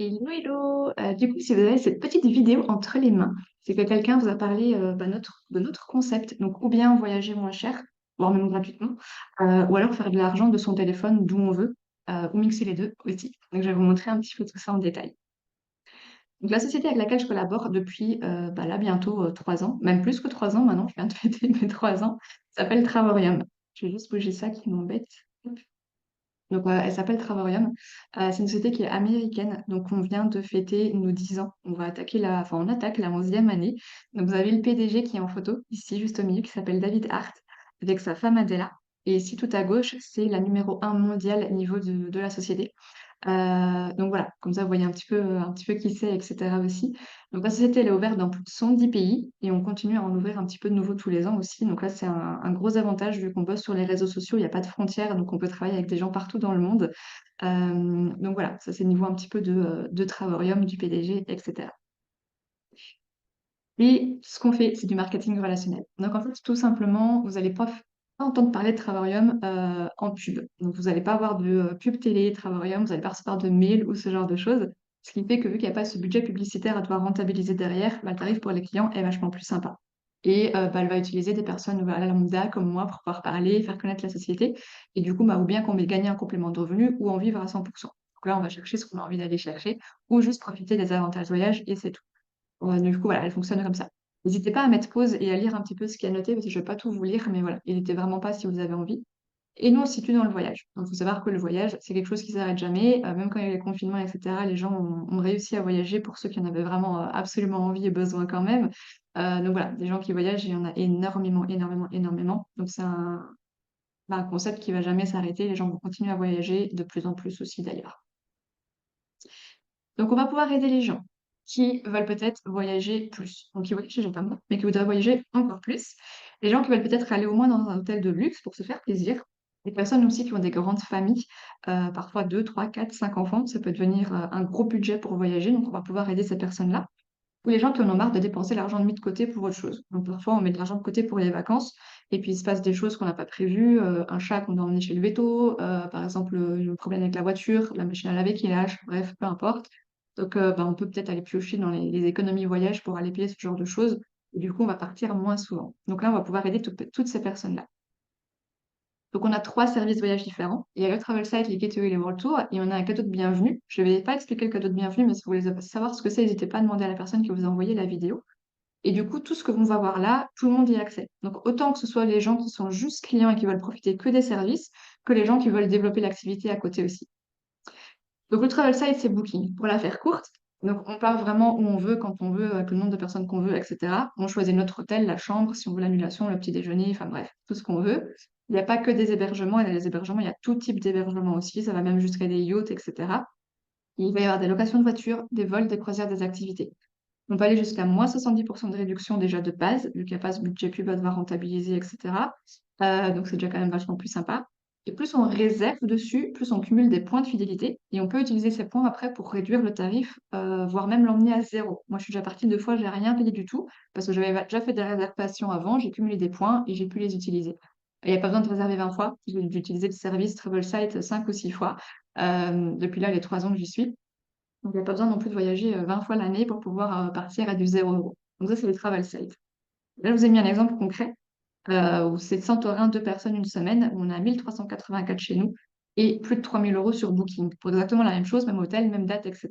Hello, hello! Du coup, si vous avez cette petite vidéo entre les mains, c'est que quelqu'un vous a parlé de notre concept, donc ou bien voyager moins cher, voire même gratuitement, ou alors faire de l'argent de son téléphone d'où on veut, ou mixer les deux aussi. Donc, je vais vous montrer un petit peu tout ça en détail. Donc, la société avec laquelle je collabore depuis là bientôt 3 ans, même plus que 3 ans maintenant, je viens de fêter mes 3 ans, s'appelle Travorium. Je vais juste bouger ça qui m'embête. Donc, elle s'appelle Travorium. C'est une société qui est américaine. Donc, on vient de fêter nos 10 ans. On attaque la 11e année. Donc, vous avez le PDG qui est en photo, ici, juste au milieu, qui s'appelle David Hart, avec sa femme Adela. Et ici, tout à gauche, c'est la numéro 1 mondiale niveau de la société. Donc voilà, comme ça vous voyez un petit peu qui c'est, etc. aussi. Donc la société elle est ouverte dans plus de 110 pays et on continue à en ouvrir un petit peu de nouveaux tous les ans aussi. Donc là c'est un gros avantage vu qu'on bosse sur les réseaux sociaux, il n'y a pas de frontières, donc on peut travailler avec des gens partout dans le monde. Donc voilà, ça c'est le niveau un petit peu de Travorium, du PDG, etc. Et ce qu'on fait, c'est du marketing relationnel. Donc en fait, tout simplement, vous n'allez pas entendre parler de Travarium en pub. Donc vous n'allez pas avoir de pub télé, Travarium, vous n'allez pas recevoir de mails ou ce genre de choses. Ce qui fait que vu qu'il n'y a pas ce budget publicitaire à devoir rentabiliser derrière, bah, le tarif pour les clients est vachement plus sympa. Et elle va utiliser des personnes voilà, lambda comme moi pour pouvoir parler, faire connaître la société. Et du coup, bah, ou bien qu'on va gagner un complément de revenu ou en vivre à 100%. Donc là, on va chercher ce qu'on a envie d'aller chercher ou juste profiter des avantages voyage et c'est tout. Ouais, du coup, voilà, elle fonctionne comme ça. N'hésitez pas à mettre pause et à lire un petit peu ce qu'il y a noté, parce que je ne vais pas tout vous lire, mais voilà, n'hésitez vraiment pas si vous avez envie. Et nous, on se situe dans le voyage. Donc, il faut savoir que le voyage, c'est quelque chose qui s'arrête jamais. Même quand il y a eu les confinements, etc., les gens ont réussi à voyager pour ceux qui en avaient vraiment absolument envie et besoin quand même. Donc voilà, des gens qui voyagent, il y en a énormément, énormément, énormément. Donc c'est un concept qui va jamais s'arrêter. Les gens vont continuer à voyager de plus en plus aussi d'ailleurs. Donc, on va pouvoir aider les gens qui veulent peut-être voyager plus. Donc, qui voyagent déjà pas mal, mais qui voudraient voyager encore plus. Les gens qui veulent peut-être aller au moins dans un hôtel de luxe pour se faire plaisir. Les personnes aussi qui ont des grandes familles, parfois 2, 3, 4, 5 enfants. Ça peut devenir un gros budget pour voyager. Donc, on va pouvoir aider ces personnes-là. Ou les gens qui en ont marre de dépenser l'argent de mis de côté pour autre chose. Donc, parfois, on met de l'argent de côté pour les vacances. Et puis, il se passe des choses qu'on n'a pas prévues. Un chat qu'on doit emmener chez le veto. Par exemple, un problème avec la voiture, la machine à laver qui lâche. Bref, peu importe. Donc, on peut peut-être aller piocher dans les économies voyage pour aller payer ce genre de choses. Et du coup, on va partir moins souvent. Donc là, on va pouvoir aider toutes ces personnes-là. Donc, on a 3 services voyage différents. Il y a le Travel Site, les Gateway et les World Tour. Et on a un cadeau de bienvenue. Je ne vais pas expliquer le cadeau de bienvenue, mais si vous voulez savoir ce que c'est, n'hésitez pas à demander à la personne qui vous a envoyé la vidéo. Et du coup, tout ce que l'on va voir là, tout le monde y a accès. Donc, autant que ce soit les gens qui sont juste clients et qui veulent profiter que des services, que les gens qui veulent développer l'activité à côté aussi. Donc, le travel site, c'est Booking. Pour la faire courte, donc on part vraiment où on veut, quand on veut, avec le nombre de personnes qu'on veut, etc. On choisit notre hôtel, la chambre, si on veut l'annulation, le petit déjeuner, enfin bref, tout ce qu'on veut. Il n'y a pas que des hébergements, et dans les hébergements, il y a tout type d'hébergement aussi. Ça va même jusqu'à des yachts, etc. Il va y avoir des locations de voitures, des vols, des croisières, des activités. On peut aller jusqu'à moins 70% de réduction déjà de base, vu qu'il n'y a pas ce budget pub à devoir rentabiliser, etc. Donc c'est déjà quand même vachement plus sympa. Et plus on réserve dessus, plus on cumule des points de fidélité. Et on peut utiliser ces points après pour réduire le tarif, voire même l'emmener à zéro. Moi, je suis déjà partie 2 fois, j'ai rien payé du tout, parce que j'avais déjà fait des réservations avant, j'ai cumulé des points et j'ai pu les utiliser. Il n'y a pas besoin de réserver 20 fois, j'ai utilisé le service Travel Site 5 ou 6 fois, depuis là les 3 ans que j'y suis. Donc, il n'y a pas besoin non plus de voyager 20 fois l'année pour pouvoir partir à du 0 €. Donc, ça, c'est les travel sites. Là, je vous ai mis un exemple concret où c'est Santorin, 2 personnes, une semaine, où on a 1384 chez nous et plus de 3000 € sur Booking pour exactement la même chose, même hôtel, même date, etc.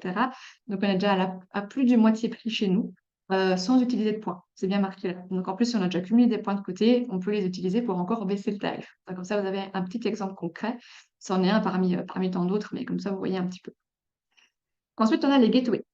Donc, on est déjà à plus du moitié prix chez nous sans utiliser de points. C'est bien marqué là. Donc, en plus, si on a déjà cumulé des points de côté, on peut les utiliser pour encore baisser le tarif. Donc, comme ça, vous avez un petit exemple concret. C'en est un parmi tant d'autres, mais comme ça, vous voyez un petit peu. Ensuite, on a les gateways.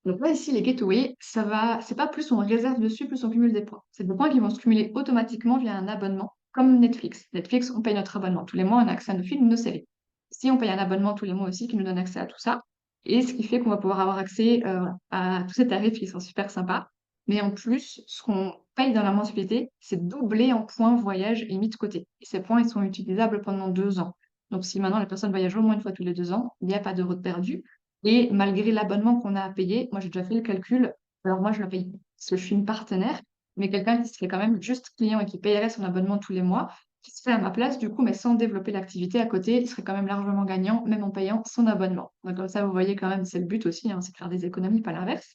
Donc là, ici, les gateways, c'est pas plus on réserve dessus, plus on cumule des points. C'est des points qui vont se cumuler automatiquement via un abonnement, comme Netflix. Netflix, on paye notre abonnement tous les mois, on a accès à nos films, nos séries. Si on paye un abonnement tous les mois aussi qui nous donne accès à tout ça, et ce qui fait qu'on va pouvoir avoir accès à tous ces tarifs qui sont super sympas. Mais en plus, ce qu'on paye dans la mensualité, c'est doublé en points voyage et mis de côté. Et ces points, ils sont utilisables pendant 2 ans. Donc si maintenant la personne voyage au moins une fois tous les 2 ans, il n'y a pas d'euros de perdu. Et malgré l'abonnement qu'on a à payer, moi j'ai déjà fait le calcul, alors moi je le paye parce que je suis une partenaire, mais quelqu'un qui serait quand même juste client et qui payerait son abonnement tous les mois, qui se fait à ma place, du coup, mais sans développer l'activité à côté, il serait quand même largement gagnant, même en payant son abonnement. Donc comme ça, vous voyez quand même, c'est le but aussi, hein, c'est de faire des économies, pas l'inverse.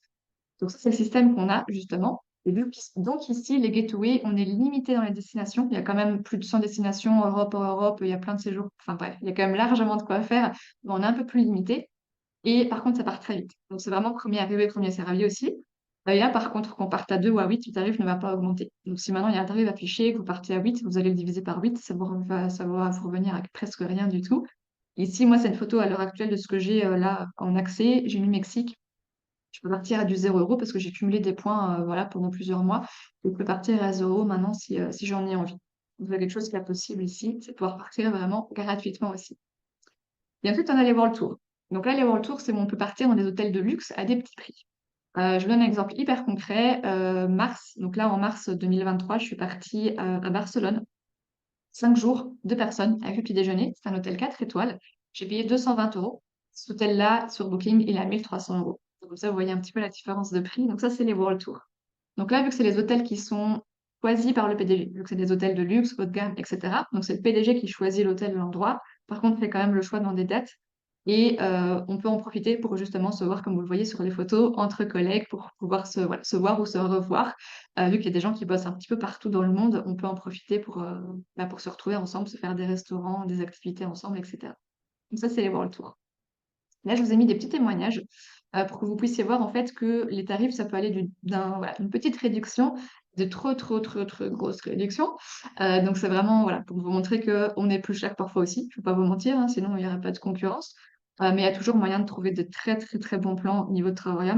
Donc ça, c'est le système qu'on a, justement. Et donc ici, les gateways, on est limité dans les destinations. Il y a quand même plus de 100 destinations, Europe hors Europe, il y a plein de séjours. Enfin bref, il y a quand même largement de quoi faire, mais on est un peu plus limité. Et par contre, ça part très vite. Donc c'est vraiment premier arrivé, premier servi aussi. Et là, par contre, qu'on parte à 2 ou à 8, le tarif ne va pas augmenter. Donc si maintenant il y a un tarif affiché, que vous partez à 8, vous allez le diviser par 8, ça va vous revenir à presque rien du tout. Ici, moi, c'est une photo à l'heure actuelle de ce que j'ai là en accès. J'ai mis Mexique. Je peux partir à du 0 € parce que j'ai cumulé des points voilà, pendant plusieurs mois. Je peux partir à 0 € maintenant si j'en ai envie. Donc, il y a quelque chose qui est possible ici, c'est de pouvoir partir vraiment gratuitement aussi. Et ensuite, on a les World Tours. Donc là, les World Tours, c'est où on peut partir dans des hôtels de luxe à des petits prix. Je vous donne un exemple hyper concret. Mars, donc là, en mars 2023, je suis partie à Barcelone. 5 jours, 2 personnes, avec le petit déjeuner. C'est un hôtel 4 étoiles. J'ai payé 220 euros. Cet hôtel-là, sur Booking, il est à 1300 euros. Donc, comme ça, vous voyez un petit peu la différence de prix. Donc ça, c'est les World Tours. Donc là, vu que c'est les hôtels qui sont choisis par le PDG, vu que c'est des hôtels de luxe, haut de gamme, etc. Donc c'est le PDG qui choisit l'hôtel, l'endroit. Par contre, il fait quand même le choix dans des dates. Et on peut en profiter pour justement se voir, comme vous le voyez sur les photos, entre collègues, pour pouvoir voilà, se voir ou se revoir. Vu qu'il y a des gens qui bossent un petit peu partout dans le monde, on peut en profiter pour se retrouver ensemble, se faire des restaurants, des activités ensemble, etc. Donc ça, c'est les World Tours. Là, je vous ai mis des petits témoignages pour que vous puissiez voir en fait que les tarifs, ça peut aller voilà, une petite réduction, de trop, trop, trop, trop grosse réduction. Donc c'est vraiment voilà, pour vous montrer qu'on est plus cher parfois aussi. Je ne vais pas vous mentir, hein, sinon il n'y aurait pas de concurrence. Mais il y a toujours moyen de trouver de très, très, très bons plans au niveau de Travail.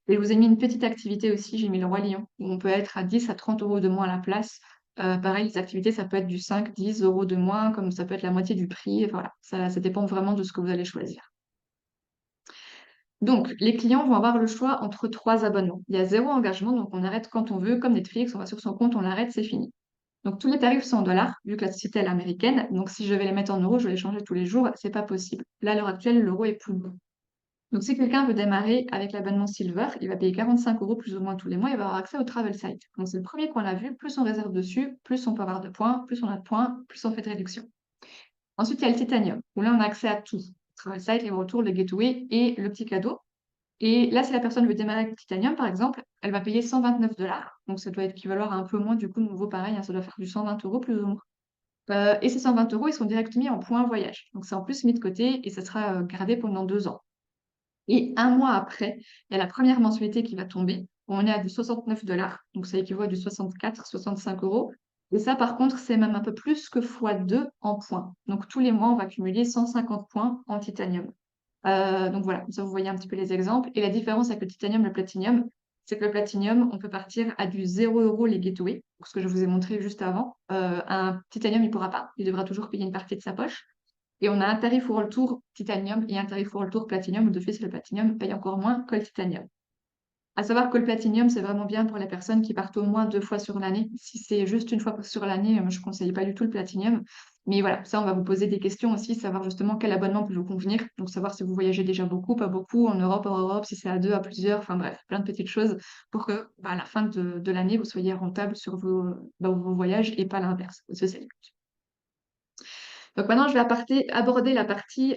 Et je vous ai mis une petite activité aussi, j'ai mis le Roi Lion, où on peut être à 10 à 30 euros de moins à la place. Pareil, les activités, ça peut être du 5, 10 euros de moins, comme ça peut être la moitié du prix. Enfin, voilà, ça dépend vraiment de ce que vous allez choisir. Donc, les clients vont avoir le choix entre 3 abonnements. Il y a 0 engagement, donc on arrête quand on veut, comme Netflix, on va sur son compte, on l'arrête, c'est fini. Donc, tous les tarifs sont en dollars, vu que la société est américaine. Donc, si je vais les mettre en euros, je vais les changer tous les jours, c'est pas possible. Là, à l'heure actuelle, l'euro est plus bon. Donc, si quelqu'un veut démarrer avec l'abonnement Silver, il va payer 45 euros plus ou moins tous les mois, il va avoir accès au Travel Site. Donc, c'est le premier qu'on a vu, plus on réserve dessus, plus on peut avoir de points, plus on a de points, plus on fait de réduction. Ensuite, il y a le Titanium, où là, on a accès à tout. Travel Site, les retours, le gateway et le petit cadeau. Et là, si la personne veut démarrer avec Titanium, par exemple, elle va payer 129 dollars. Donc, ça doit équivaloir à un peu moins, du coup, de nouveau, pareil, hein, ça doit faire du 120 euros plus ou moins. Et ces 120 euros, ils sont direct mis en points voyage. Donc, c'est en plus mis de côté et ça sera gardé pendant 2 ans. Et un mois après, il y a la première mensualité qui va tomber. On est à du 69 dollars. Donc, ça équivaut à du 64, 65 euros. Et ça, par contre, c'est même un peu plus que x2 en points. Donc, tous les mois, on va cumuler 150 points en titanium. Donc voilà, comme ça vous voyez un petit peu les exemples. Et la différence avec le titanium et le platinium, c'est que le platinium, on peut partir à du 0 € les gateways, ce que je vous ai montré juste avant. Un titanium, il ne pourra pas, il devra toujours payer une partie de sa poche. Et on a un tarif World Tour titanium et un tarif World Tour platinium, où de fait, le platinium paye encore moins que le titanium. À savoir que le platinium, c'est vraiment bien pour les personnes qui partent au moins 2 fois sur l'année. Si c'est juste une fois sur l'année, je ne conseille pas du tout le platinium. Mais voilà, ça, on va vous poser des questions aussi, savoir justement quel abonnement peut vous convenir. Donc, savoir si vous voyagez déjà beaucoup, pas beaucoup, en Europe, hors Europe, si c'est à 2, à plusieurs, enfin bref, plein de petites choses pour que, à la fin de l'année, vous soyez rentable sur vos voyages et pas l'inverse. Ça, c'est le but. Donc, maintenant, je vais aborder la partie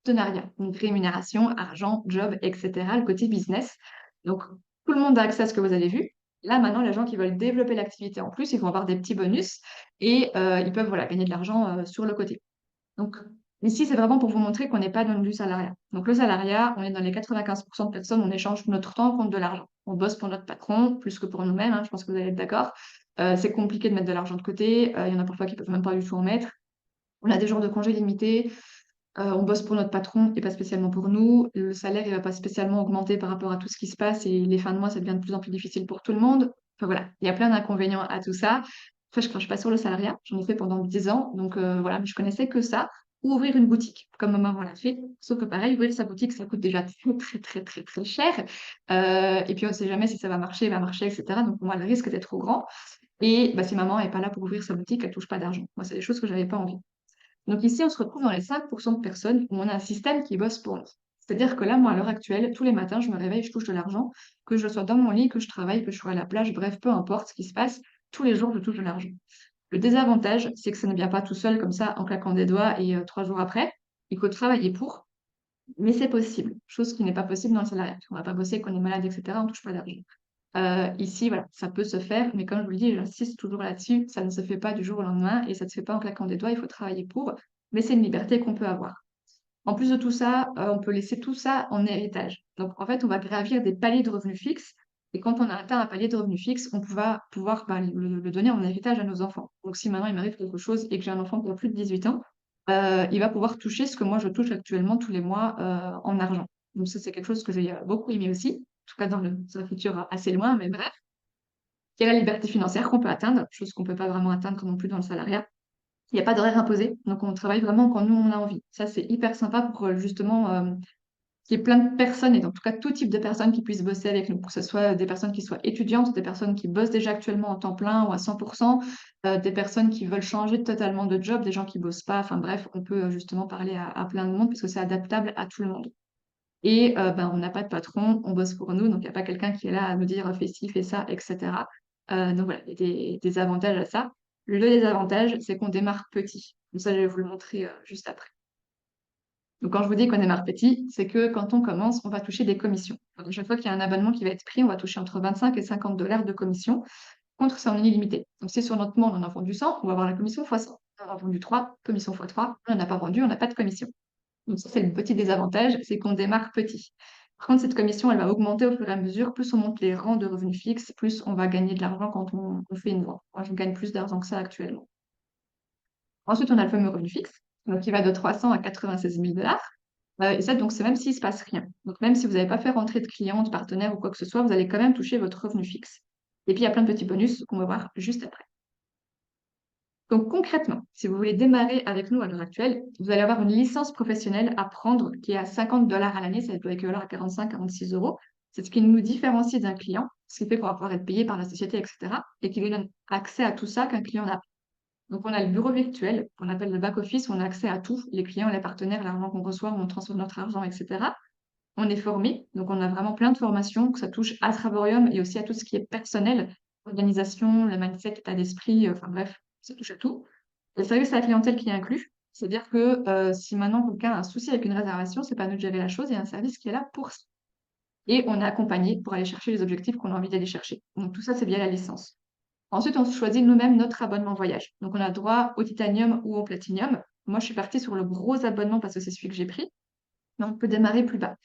partenariat, donc rémunération, argent, job, etc., le côté business. Donc, tout le monde a accès à ce que vous avez vu. Là, maintenant, les gens qui veulent développer l'activité en plus, ils vont avoir des petits bonus et ils peuvent voilà, gagner de l'argent sur le côté. Donc, ici, c'est vraiment pour vous montrer qu'on n'est pas dans du salariat. Donc, le salariat, on est dans les 95% de personnes, on échange notre temps contre de l'argent. On bosse pour notre patron plus que pour nous-mêmes, hein, je pense que vous allez être d'accord. C'est compliqué de mettre de l'argent de côté. Il y en a parfois qui ne peuvent même pas du tout en mettre. On a des jours de congés limités. On bosse pour notre patron et pas spécialement pour nous. Le salaire, il va pas spécialement augmenter par rapport à tout ce qui se passe et les fins de mois, ça devient de plus en plus difficile pour tout le monde. Enfin voilà, il y a plein d'inconvénients à tout ça. Après, je crache pas sur le salariat. J'en ai fait pendant 10 ans. Donc voilà, mais je connaissais que ça. Ou ouvrir une boutique, comme ma maman l'a fait. Sauf que pareil, ouvrir sa boutique, ça coûte déjà très, très, très, très, très cher. Et puis on ne sait jamais si ça va marcher, etc. Donc pour moi, le risque était trop grand. Et bah, si maman n'est pas là pour ouvrir sa boutique, elle touche pas d'argent. Moi, c'est des choses que j'avais pas envie. Donc ici, on se retrouve dans les 5% de personnes où on a un système qui bosse pour nous. C'est-à-dire que là, moi, à l'heure actuelle, tous les matins, je me réveille, je touche de l'argent, que je sois dans mon lit, que je travaille, que je sois à la plage, bref, peu importe ce qui se passe, tous les jours, je touche de l'argent. Le désavantage, c'est que ça ne vient pas tout seul comme ça en claquant des doigts et 3 jours après. Il faut travailler pour, mais c'est possible, chose qui n'est pas possible dans le salariat. On va pas bosser quand on est malade, et cetera, on touche pas d'argent. Ici, voilà, ça peut se faire, mais comme je vous le dis, j'insiste toujours là-dessus, ça ne se fait pas du jour au lendemain et ça ne se fait pas en claquant des doigts, il faut travailler pour, mais c'est une liberté qu'on peut avoir. En plus de tout ça, on peut laisser tout ça en héritage. Donc, en fait, on va gravir des paliers de revenus fixes. Et quand on a atteint un palier de revenus fixes, on va pouvoir bah, le donner en héritage à nos enfants. Donc, si maintenant il m'arrive quelque chose et que j'ai un enfant qui a plus de 18 ans, il va pouvoir toucher ce que moi je touche actuellement tous les mois en argent. Donc, ça, c'est quelque chose que j'ai beaucoup aimé aussi, en tout cas dans un futur assez loin, mais bref. Il y a la liberté financière qu'on peut atteindre, chose qu'on ne peut pas vraiment atteindre non plus dans le salariat. Il n'y a pas d'horaire imposé, donc on travaille vraiment quand nous on a envie. Ça, c'est hyper sympa pour justement qu'il y ait plein de personnes, et en tout cas tout type de personnes qui puissent bosser avec nous, que ce soit des personnes qui soient étudiantes, des personnes qui bossent déjà actuellement en temps plein ou à 100%, des personnes qui veulent changer totalement de job, des gens qui bossent pas, enfin bref, on peut justement parler à plein de monde parce que c'est adaptable à tout le monde. Et ben, on n'a pas de patron, on bosse pour nous, donc il n'y a pas quelqu'un qui est là à nous dire fais ci, fais ça, etc. Donc voilà, il y a des avantages à ça. Le désavantage, c'est qu'on démarre petit. Donc ça, je vais vous le montrer juste après. Donc quand je vous dis qu'on démarre petit, c'est que quand on commence, on va toucher des commissions. Donc, à chaque fois qu'il y a un abonnement qui va être pris, on va toucher entre 25 et 50 dollars de commission. Contre, c'est en illimité. Donc si sur notre monde, on en a vendu 100, on va avoir la commission fois 100. On en a vendu 3, commission fois 3. On n'en a pas vendu, on n'a pas de commission. Donc ça, c'est le petit désavantage, c'est qu'on démarre petit. Par contre, cette commission, elle va augmenter au fur et à mesure. Plus on monte les rangs de revenus fixes, plus on va gagner de l'argent quand on fait une vente. Moi, je gagne plus d'argent que ça actuellement. Ensuite, on a le fameux revenu fixe, donc qui va de 300 à 96 000 dollars. Et ça, donc, c'est même s'il ne se passe rien. Donc, même si vous n'avez pas fait rentrer de clients, de partenaires ou quoi que ce soit, vous allez quand même toucher votre revenu fixe. Et puis, il y a plein de petits bonus qu'on va voir juste après. Donc concrètement, si vous voulez démarrer avec nous à l'heure actuelle, vous allez avoir une licence professionnelle à prendre qui est à 50 dollars à l'année, ça peut équivalent à 45-46 euros. C'est ce qui nous différencie d'un client, ce qui fait qu'on va pouvoir être payé par la société, etc. Et qui nous donne accès à tout ça qu'un client n'a pas. Donc on a le bureau virtuel, qu'on appelle le back-office, où on a accès à tout, les clients, les partenaires, l'argent qu'on reçoit, où on transfère notre argent, etc. On est formé, donc on a vraiment plein de formations, que ça touche à Travorium et aussi à tout ce qui est personnel, organisation, le mindset, l'état d'esprit, enfin bref, ça touche à tout. Le service à la clientèle qui est inclus, c'est-à-dire que si maintenant quelqu'un a un souci avec une réservation, c'est pas à nous de gérer la chose, il y a un service qui est là pour ça. Et on est accompagné pour aller chercher les objectifs qu'on a envie d'aller chercher. Donc tout ça, c'est via la licence. Ensuite, on choisit nous-mêmes notre abonnement voyage. Donc on a droit au titanium ou au platinium. Moi, je suis partie sur le gros abonnement parce que c'est celui que j'ai pris, mais on peut démarrer plus bas.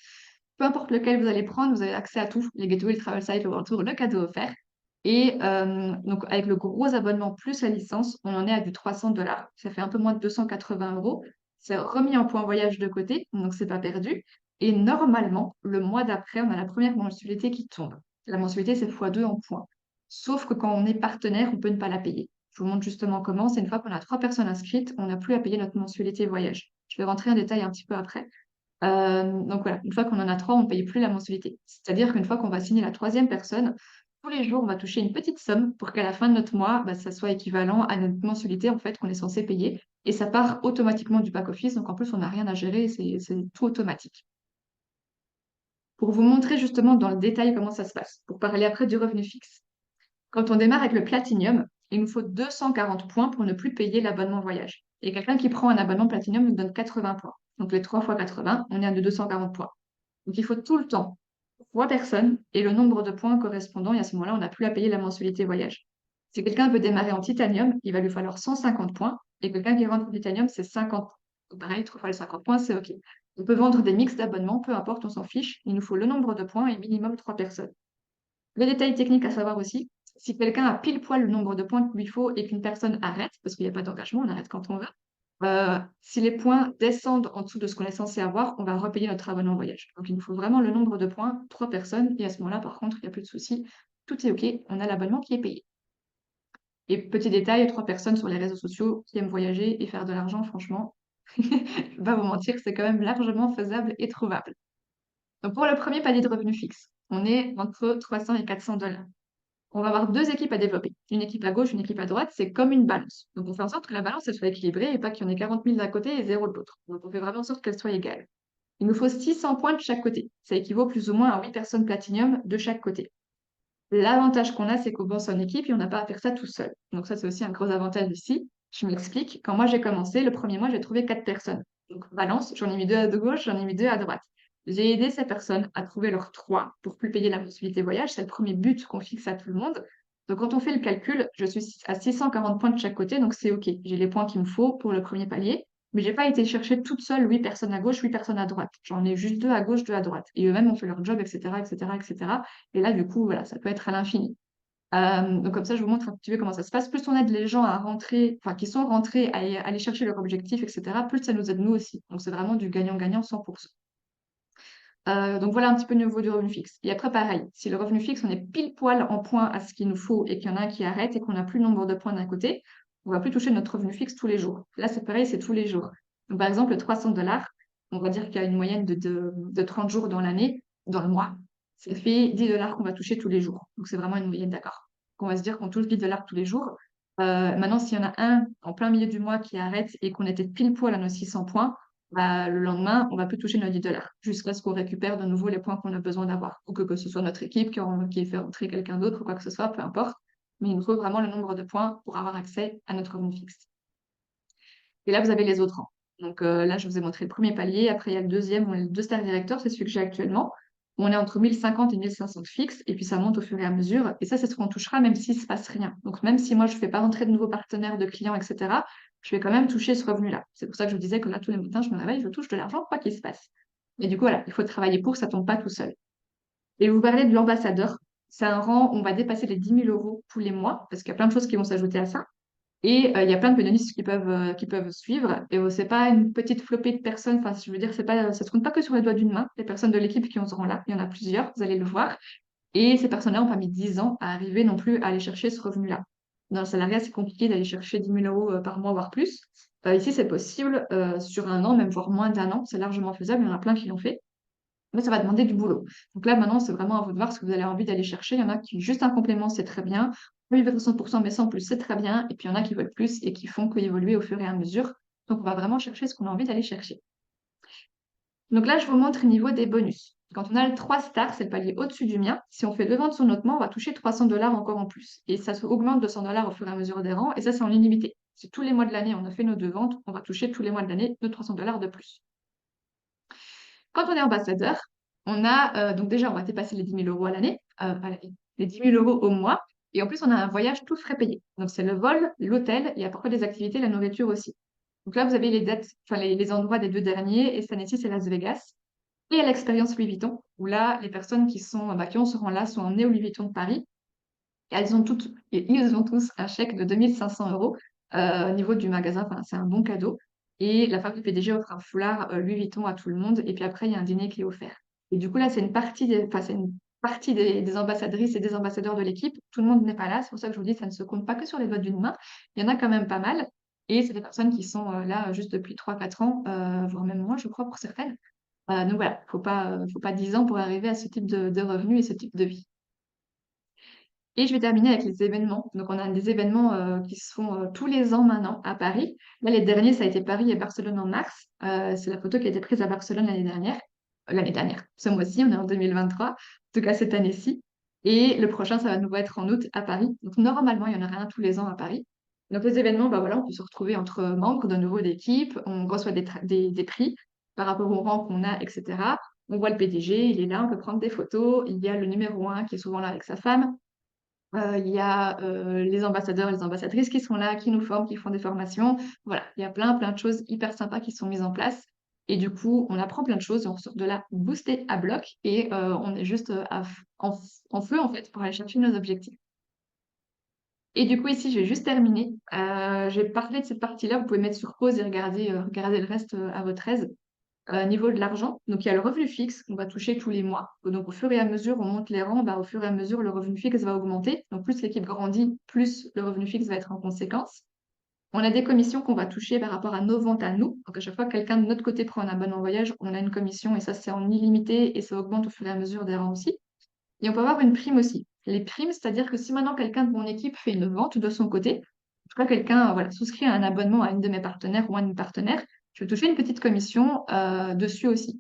Peu importe lequel vous allez prendre, vous avez accès à tout, les gateways, le travel site, le world tour, le cadeau offert. Et donc, avec le gros abonnement plus la licence, on en est à du 300 dollars. Ça fait un peu moins de 280 euros. C'est remis en point voyage de côté, donc c'est pas perdu. Et normalement, le mois d'après, on a la première mensualité qui tombe. La mensualité, c'est x2 en points. Sauf que quand on est partenaire, on peut ne pas la payer. Je vous montre justement comment. C'est une fois qu'on a 3 personnes inscrites, on n'a plus à payer notre mensualité voyage. Je vais rentrer en détail un petit peu après. Donc voilà, une fois qu'on en a 3, on ne paye plus la mensualité. C'est-à-dire qu'une fois qu'on va signer la troisième personne, tous les jours, on va toucher une petite somme pour qu'à la fin de notre mois, bah, ça soit équivalent à notre mensualité en fait qu'on est censé payer. Et ça part automatiquement du back-office, donc en plus, on n'a rien à gérer, c'est tout automatique. Pour vous montrer justement dans le détail comment ça se passe, pour parler après du revenu fixe. Quand on démarre avec le Platinum, il nous faut 240 points pour ne plus payer l'abonnement voyage. Et quelqu'un qui prend un abonnement Platinum nous donne 80 points. Donc les 3 fois 80, on est à 240 points. Donc il faut tout le temps 3 personnes et le nombre de points correspondant. Et à ce moment-là, on n'a plus à payer la mensualité voyage. Si quelqu'un veut démarrer en titanium, il va lui falloir 150 points. Et quelqu'un qui rentre en titanium, c'est 50 points. Donc pareil, 3 fois les 50 points, c'est OK. On peut vendre des mix d'abonnements, peu importe, on s'en fiche. Il nous faut le nombre de points et minimum 3 personnes. Le détail technique à savoir aussi, si quelqu'un a pile poil le nombre de points qu'il lui faut et qu'une personne arrête, parce qu'il n'y a pas d'engagement, on arrête quand on veut, si les points descendent en dessous de ce qu'on est censé avoir, on va repayer notre abonnement voyage. Donc il nous faut vraiment le nombre de points, 3 personnes, et à ce moment-là, par contre, il n'y a plus de souci, tout est OK, on a l'abonnement qui est payé. Et petit détail, 3 personnes sur les réseaux sociaux qui aiment voyager et faire de l'argent, franchement, je ne vais pas vous mentir, c'est quand même largement faisable et trouvable. Donc pour le premier palier de revenus fixe, on est entre 300 et 400 dollars. On va avoir 2 équipes à développer. Une équipe à gauche, une équipe à droite, c'est comme une balance. Donc on fait en sorte que la balance elle soit équilibrée et pas qu'il y en ait 40 000 d'un côté et 0 de l'autre. Donc on fait vraiment en sorte qu'elle soit égale. Il nous faut 600 points de chaque côté. Ça équivaut plus ou moins à 8 personnes platinium de chaque côté. L'avantage qu'on a, c'est qu'on bosse en équipe et on n'a pas à faire ça tout seul. Donc ça, c'est aussi un gros avantage ici. Je m'explique. Quand moi j'ai commencé, le premier mois, j'ai trouvé 4 personnes. Donc balance, j'en ai mis 2 à gauche, j'en ai mis 2 à droite. J'ai aidé ces personnes à trouver leurs 3 pour plus payer la mensualité voyage. C'est le premier but qu'on fixe à tout le monde. Donc quand on fait le calcul, je suis à 640 points de chaque côté, donc c'est OK. J'ai les points qu'il me faut pour le premier palier. Mais j'ai pas été chercher toute seule 8 personnes à gauche, 8 personnes à droite. J'en ai juste 2 à gauche, 2 à droite. Et eux-mêmes ont fait leur job, etc., etc., etc. Et là, du coup, voilà, ça peut être à l'infini. Donc comme ça, je vous montre un petit peu comment ça se passe. Plus on aide les gens à rentrer, enfin qui sont rentrés à aller chercher leur objectif, etc., plus ça nous aide nous aussi. Donc c'est vraiment du gagnant-gagnant 100%. Donc voilà un petit peu le niveau du revenu fixe. Et après, pareil, si le revenu fixe, on est pile poil en point à ce qu'il nous faut et qu'il y en a un qui arrête et qu'on n'a plus le nombre de points d'un côté, on va plus toucher notre revenu fixe tous les jours. Là, c'est pareil, c'est tous les jours. Donc par exemple, 300 $, on va dire qu'il y a une moyenne de 30 jours dans l'année, dans le mois. Ça fait 10 $ qu'on va toucher tous les jours. Donc c'est vraiment une moyenne, d'accord. On va se dire qu'on touche 10 $ tous les jours. Maintenant, s'il y en a un en plein milieu du mois qui arrête et qu'on était pile poil à nos 600 points, bah, le lendemain, on va plus toucher nos 10 $ jusqu'à ce qu'on récupère de nouveau les points qu'on a besoin d'avoir. Ou que ce soit notre équipe qui fait rentrer quelqu'un d'autre ou quoi que ce soit, peu importe. Mais il nous faut vraiment le nombre de points pour avoir accès à notre revenu fixe. Et là, vous avez les autres rangs. Donc là, je vous ai montré le premier palier. Après, il y a le deuxième, on est le 2 stars directeur, c'est celui que j'ai actuellement. On est entre 1050 et 1500 fixes, et puis ça monte au fur et à mesure. Et ça, c'est ce qu'on touchera même s'il ne se passe rien. Donc même si moi, je ne fais pas rentrer de nouveaux partenaires, de clients, etc., je vais quand même toucher ce revenu-là. C'est pour ça que je vous disais que là, tous les matins, je me réveille, je touche de l'argent, quoi qu'il se passe. Et du coup, voilà, il faut travailler pour, ça ne tombe pas tout seul. Et vous parlez de l'ambassadeur. C'est un rang, on va dépasser les 10 000 € tous les mois, parce qu'il y a plein de choses qui vont s'ajouter à ça. Et il y a plein de pénalistes qui peuvent suivre. Et c'est pas une petite flopée de personnes. Enfin, je veux dire, c'est pas, ça se compte pas que sur les doigts d'une main. Les personnes de l'équipe qui ont ce rang-là, il y en a plusieurs, vous allez le voir. Et ces personnes-là n'ont pas mis 10 ans à arriver non plus à aller chercher ce revenu-là. Dans le salariat, c'est compliqué d'aller chercher 10 000 € par mois, voire plus. Ici, c'est possible sur un an, même voire moins d'un an. C'est largement faisable. Il y en a plein qui l'ont fait. Mais ça va demander du boulot. Donc là, maintenant, c'est vraiment à vous de voir ce que vous avez envie d'aller chercher. Il y en a qui juste un complément, c'est très bien. Oui, 100%, mais sans plus, c'est très bien. Et puis il y en a qui veulent plus et qui font qu'évoluer au fur et à mesure. Donc on va vraiment chercher ce qu'on a envie d'aller chercher. Donc là, je vous montre au niveau des bonus. Quand on a le 3 stars, c'est le palier au-dessus du mien. Si on fait 2 ventes sur notre mois, on va toucher 300 $ encore en plus. Et ça augmente de 100 $ au fur et à mesure des rangs. Et ça, c'est en illimité. Si tous les mois de l'année, on a fait nos 2 ventes, on va toucher tous les mois de l'année de 300 $ de plus. Quand on est ambassadeur, on a donc déjà, on va dépasser les 10 000 € à l'année, les 10 000 € au mois. Et en plus, on a un voyage tout frais payé. Donc, c'est le vol, l'hôtel, il y a parfois des activités, la nourriture aussi. Donc là, vous avez les dates, enfin les endroits des 2 derniers, et cette année-ci, c'est Las Vegas. Et à l'expérience Louis Vuitton, où là, les personnes qui ont ce rang-là sont emmenées au Louis Vuitton de Paris. Et ils ont tous un chèque de 2 500 € au niveau du magasin. Enfin, c'est un bon cadeau. Et la femme du PDG offre un foulard Louis Vuitton à tout le monde. Et puis après, il y a un dîner qui est offert. Et du coup, là, c'est une partie des ambassadrices et des ambassadeurs de l'équipe. Tout le monde n'est pas là. C'est pour ça que je vous dis, ça ne se compte pas que sur les doigts d'une main. Il y en a quand même pas mal. Et c'est des personnes qui sont là juste depuis 3 4 ans, voire même moins, je crois, pour certaines. Donc voilà, faut pas 10 ans pour arriver à ce type de revenus et ce type de vie. Et je vais terminer avec les événements. Donc, on a des événements qui se font tous les ans maintenant à Paris. Là, les derniers, ça a été Paris et Barcelone en mars. C'est la photo qui a été prise à Barcelone l'année dernière. L'année dernière, ce mois-ci, on est en 2023. En tout cas, cette année-ci. Et le prochain, ça va nous être en août à Paris. Donc, normalement, il y en aura un tous les ans à Paris. Donc, les événements, bah voilà, on peut se retrouver entre membres de nouveau d'équipe. On reçoit des prix par rapport au rang qu'on a, etc. On voit le PDG, il est là, on peut prendre des photos. Il y a le numéro 1 qui est souvent là avec sa femme. Il y a les ambassadeurs et les ambassadrices qui sont là, qui nous forment, qui font des formations. Voilà, il y a plein de choses hyper sympas qui sont mises en place. Et du coup, on apprend plein de choses, on sort de là boosté à bloc et on est juste en feu en fait pour aller chercher nos objectifs. Et du coup, ici, je vais juste terminer. J'ai parlé de cette partie-là, vous pouvez mettre sur pause et regarder le reste à votre aise. Niveau de l'argent, donc il y a le revenu fixe qu'on va toucher tous les mois. Donc au fur et à mesure, on monte les rangs, bah, au fur et à mesure, le revenu fixe va augmenter. Donc plus l'équipe grandit, plus le revenu fixe va être en conséquence. On a des commissions qu'on va toucher par rapport à nos ventes à nous. Donc à chaque fois que quelqu'un de notre côté prend un abonnement voyage, on a une commission et ça c'est en illimité et ça augmente au fur et à mesure des rangs aussi. Et on peut avoir une prime aussi. Les primes, c'est-à-dire que si maintenant quelqu'un de mon équipe fait une vente de son côté, en tout cas quelqu'un voilà, souscrit à un abonnement à une de mes partenaires ou à une partenaire, je vais toucher une petite commission dessus aussi.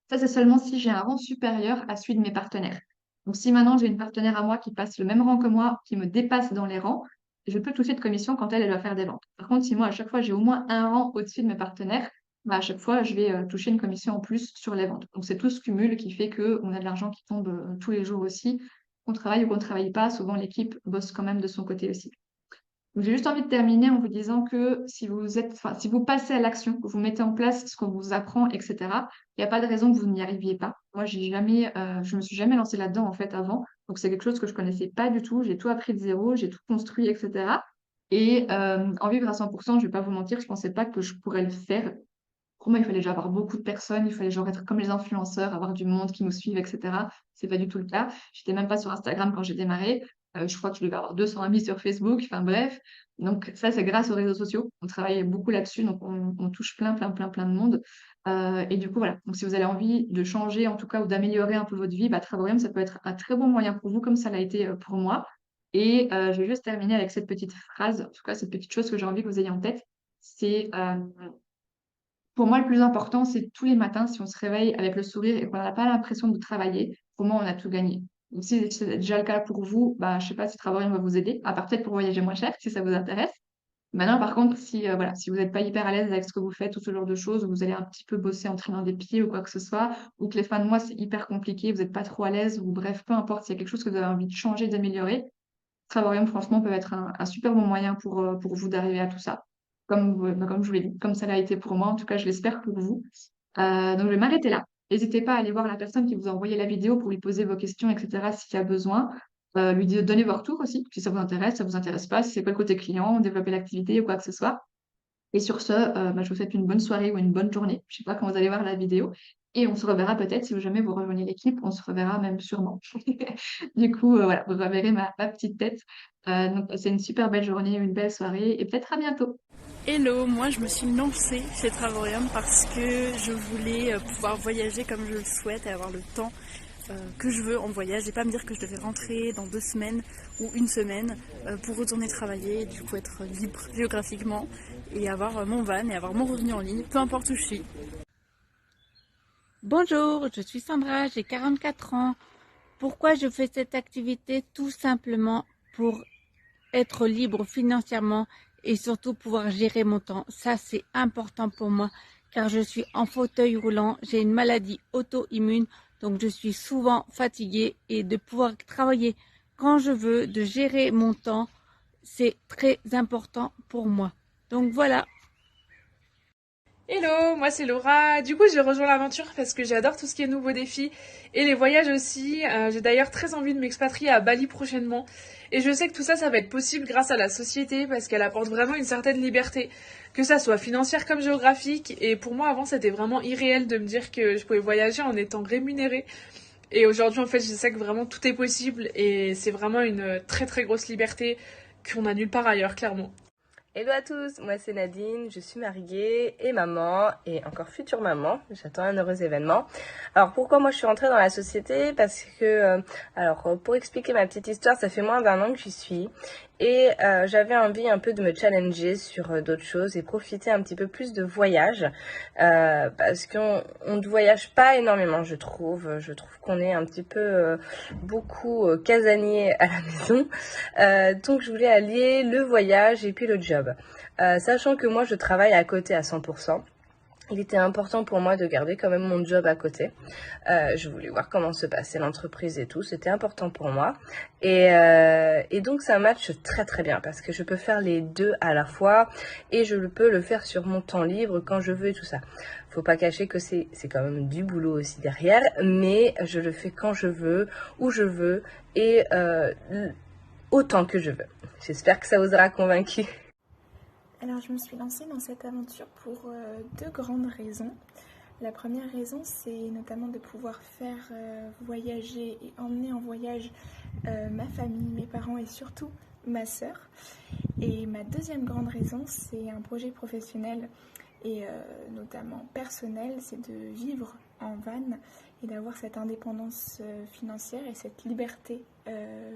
Ça, c'est seulement si j'ai un rang supérieur à celui de mes partenaires. Donc si maintenant j'ai une partenaire à moi qui passe le même rang que moi, qui me dépasse dans les rangs, je peux toucher de commission quand elle va faire des ventes. Par contre, si moi, à chaque fois, j'ai au moins un rang au-dessus de mes partenaires, bah, à chaque fois, je vais toucher une commission en plus sur les ventes. Donc c'est tout ce cumul qui fait qu'on a de l'argent qui tombe tous les jours aussi. Qu'on travaille ou qu'on ne travaille pas, souvent l'équipe bosse quand même de son côté aussi. Donc, j'ai juste envie de terminer en vous disant que si vous passez à l'action, que vous mettez en place ce qu'on vous apprend, etc., il n'y a pas de raison que vous n'y arriviez pas. Moi, je me suis jamais lancée là-dedans en fait avant. Donc, c'est quelque chose que je connaissais pas du tout. J'ai tout appris de zéro, j'ai tout construit, etc. Et en vivre à 100%, je vais pas vous mentir, je pensais pas que je pourrais le faire. Pour moi, il fallait déjà avoir beaucoup de personnes, il fallait genre être comme les influenceurs, avoir du monde qui nous suive, etc. C'est pas du tout le cas. J'étais même pas sur Instagram quand j'ai démarré. Je crois que je devais avoir 200 amis sur Facebook. Enfin bref. Donc ça, c'est grâce aux réseaux sociaux. On travaille beaucoup là-dessus, donc on touche plein de monde. Et du coup, voilà. Donc si vous avez envie de changer, en tout cas, ou d'améliorer un peu votre vie, bah, Travaorium, ça peut être un très bon moyen pour vous, comme ça l'a été pour moi. Et je vais juste terminer avec cette petite phrase, en tout cas, cette petite chose que j'ai envie que vous ayez en tête. C'est pour moi, le plus important, c'est tous les matins, si on se réveille avec le sourire et qu'on n'a pas l'impression de travailler, pour moi, on a tout gagné. Donc, si c'est déjà le cas pour vous, bah, je sais pas si Travail va vous aider, à part peut-être pour voyager moins cher, si ça vous intéresse. Maintenant, par contre, si, voilà, si vous n'êtes pas hyper à l'aise avec ce que vous faites ou ce genre de choses, ou vous allez un petit peu bosser en traînant des pieds ou quoi que ce soit, ou que les fins de mois, c'est hyper compliqué, vous n'êtes pas trop à l'aise, ou bref, peu importe, s'il y a quelque chose que vous avez envie de changer, d'améliorer, Travaorium, franchement, peut être un super bon moyen pour vous d'arriver à tout ça. Comme je vous l'ai dit, comme ça l'a été pour moi, en tout cas, je l'espère pour vous. Donc, je vais m'arrêter là. N'hésitez pas à aller voir la personne qui vous a envoyé la vidéo pour lui poser vos questions, etc., s'il y a besoin. Donner vos retours aussi, si ça vous intéresse pas, si c'est quoi le côté client, développer l'activité ou quoi que ce soit. Et sur ce, bah, je vous souhaite une bonne soirée ou une bonne journée. Je sais pas quand vous allez voir la vidéo. Et on se reverra peut-être, si jamais vous rejoignez l'équipe, on se reverra même sûrement. Du coup, voilà, vous reverrez ma petite tête. Donc, c'est une super belle journée, une belle soirée et peut-être à bientôt. Hello, moi je me suis lancée chez Travorium parce que je voulais pouvoir voyager comme je le souhaite et avoir le temps que je veux en voyage et pas me dire que je devais rentrer dans 2 semaines ou une semaine pour retourner travailler et du coup être libre géographiquement et avoir mon van et avoir mon revenu en ligne, peu importe où je suis. Bonjour, je suis Sandra, j'ai 44 ans. Pourquoi je fais cette activité? Tout simplement pour être libre financièrement et surtout pouvoir gérer mon temps. Ça, c'est important pour moi car je suis en fauteuil roulant, j'ai une maladie auto-immune, donc je suis souvent fatiguée et de pouvoir travailler quand je veux, de gérer mon temps, c'est très important pour moi. Donc voilà. Hello, moi c'est Laura. Du coup, j'ai rejoint l'aventure parce que j'adore tout ce qui est nouveaux défis et les voyages aussi. J'ai d'ailleurs très envie de m'expatrier à Bali prochainement. Et je sais que tout ça, ça va être possible grâce à la société parce qu'elle apporte vraiment une certaine liberté, que ça soit financière comme géographique. Et pour moi, avant, c'était vraiment irréel de me dire que je pouvais voyager en étant rémunérée. Et aujourd'hui, en fait, je sais que vraiment tout est possible et c'est vraiment une très très grosse liberté qu'on a nulle part ailleurs, clairement. Hello à tous, moi c'est Nadine, je suis mariée et maman et encore future maman, j'attends un heureux événement. Alors pourquoi moi je suis rentrée dans la société? Parce que, pour expliquer ma petite histoire, ça fait moins d'1 an que j'y suis et j'avais envie un peu de me challenger sur d'autres choses et profiter un petit peu plus de voyage parce qu'on ne voyage pas énormément je trouve qu'on est un petit peu beaucoup casanier à la maison. Donc je voulais allier le voyage et puis le job. Sachant que moi je travaille à côté à 100%. Il était important pour moi de garder quand même mon job à côté. Je voulais voir comment se passait l'entreprise et tout. C'était important pour moi. Et donc ça match très très bien parce que je peux faire les deux à la fois et je peux le faire sur mon temps libre quand je veux et tout ça. Faut pas cacher que c'est quand même du boulot aussi derrière, mais je le fais quand je veux, où je veux et autant que je veux. J'espère que ça vous aura convaincu. Alors je me suis lancée dans cette aventure pour deux grandes raisons. La première raison, c'est notamment de pouvoir faire voyager et emmener en voyage ma famille, mes parents et surtout ma sœur. Et ma deuxième grande raison, c'est un projet professionnel et notamment personnel, c'est de vivre en van et d'avoir cette indépendance financière et cette liberté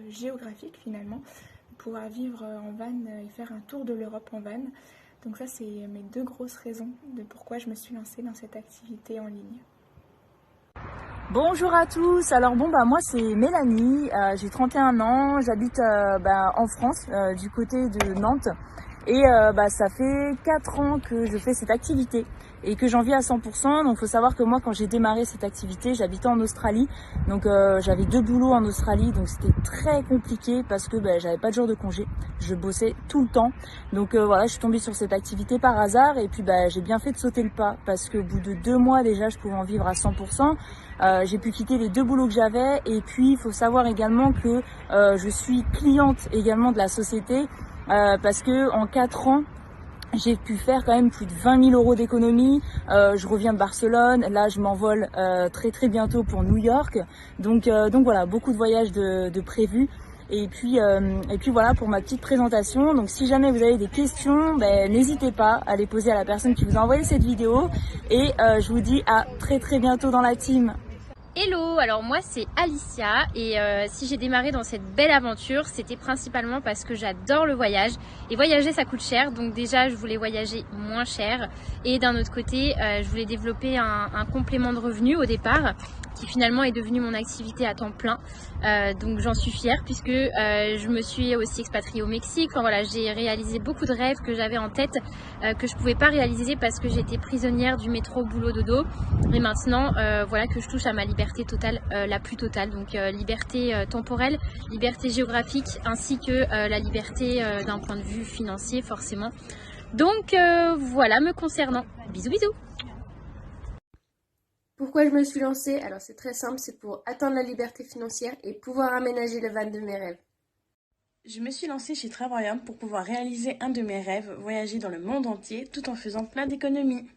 géographique finalement, pouvoir vivre en van et faire un tour de l'Europe en van. Donc ça, c'est mes deux grosses raisons de pourquoi je me suis lancée dans cette activité en ligne. Bonjour à tous, alors moi c'est Mélanie, j'ai 31 ans, j'habite en France, du côté de Nantes et ça fait 4 ans que je fais cette activité et que j'en vis à 100%. Donc faut savoir que moi quand j'ai démarré cette activité, j'habitais en Australie, donc j'avais 2 boulots en Australie, donc c'était très compliqué parce que j'avais pas de jour de congé, je bossais tout le temps. Donc voilà, je suis tombée sur cette activité par hasard et puis j'ai bien fait de sauter le pas parce qu'au bout de 2 mois déjà je pouvais en vivre à 100%. J'ai pu quitter les 2 boulots que j'avais et puis il faut savoir également que je suis cliente également de la société parce que en 4 ans j'ai pu faire quand même plus de 20 000 euros d'économie. Je reviens de Barcelone, là je m'envole très bientôt pour New York. Donc voilà, beaucoup de voyages de prévus. Et puis voilà pour ma petite présentation. Donc si jamais vous avez des questions, n'hésitez pas à les poser à la personne qui vous a envoyé cette vidéo. Et je vous dis à très bientôt dans la team. Hello, alors moi c'est Alicia et si j'ai démarré dans cette belle aventure, c'était principalement parce que j'adore le voyage et voyager ça coûte cher, donc déjà je voulais voyager moins cher et d'un autre côté je voulais développer un complément de revenus au départ qui finalement est devenu mon activité à temps plein, donc j'en suis fière puisque je me suis aussi expatriée au Mexique. Enfin voilà, j'ai réalisé beaucoup de rêves que j'avais en tête que je pouvais pas réaliser parce que j'étais prisonnière du métro boulot dodo et maintenant voilà que je touche à ma liberté totale, la plus totale, donc liberté temporelle, liberté géographique ainsi que la liberté d'un point de vue financier forcément. Donc voilà me concernant, bisous bisous. Pourquoi je me suis lancée? Alors c'est très simple, c'est pour atteindre la liberté financière et pouvoir aménager le van de mes rêves. Je me suis lancée chez Travarium pour pouvoir réaliser un de mes rêves, voyager dans le monde entier tout en faisant plein d'économies.